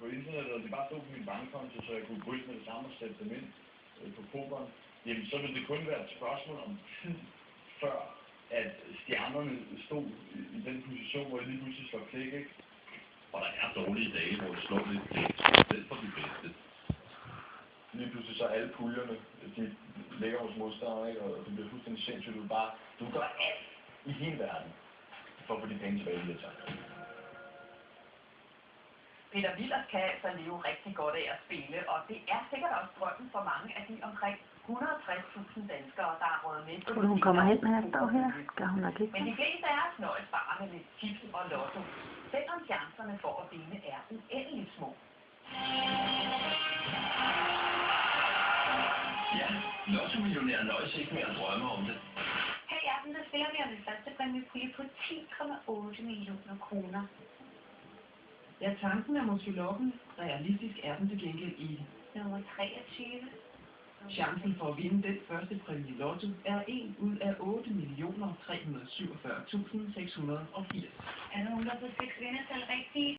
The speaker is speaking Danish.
på internettet, og det bare stod på min bankkonto, så jeg kunne gå ind med det samme og sætte dem ind på pokeren, jamen så ville det kun være et spørgsmål om tid, før at stjernerne stod i den position, hvor jeg lige pludselig slår klik, ikke? Og der er dårlige dage, hvor det slår lidt klik, selv for de bedste. Lige pludselig så alle puljerne, de ligger hos modstandere, ikke? Og det bliver fuldstændig sindssygt. Du gør alt i hele verden for at få de penge tilbage i det. Peter Villers kan altså leve rigtig godt af at spille, og det er sikkert også drømmen for mange af de omkring 160.000 danskere, der er røget med. Tror du, hun kommer hen med at stå her? Skal hun nok ikke? Men de fleste af os nøjes bare med lidt tips og lotto, selvom chancerne for at vinde er uendeligt små. Ja, lottomillionær nøjes ikke med at drømme om det. Her i aften, der spiller vi om den første præmiepulje på 10,8 millioner kroner. Ja, tanken er måske lokken. Realistisk er den til gengæld ikke. Nummer 23. Chancen for at vinde den første præmie i lotto er 1 ud af 8.347.680. Er der nogen, der får 6 vindertal rigtigt?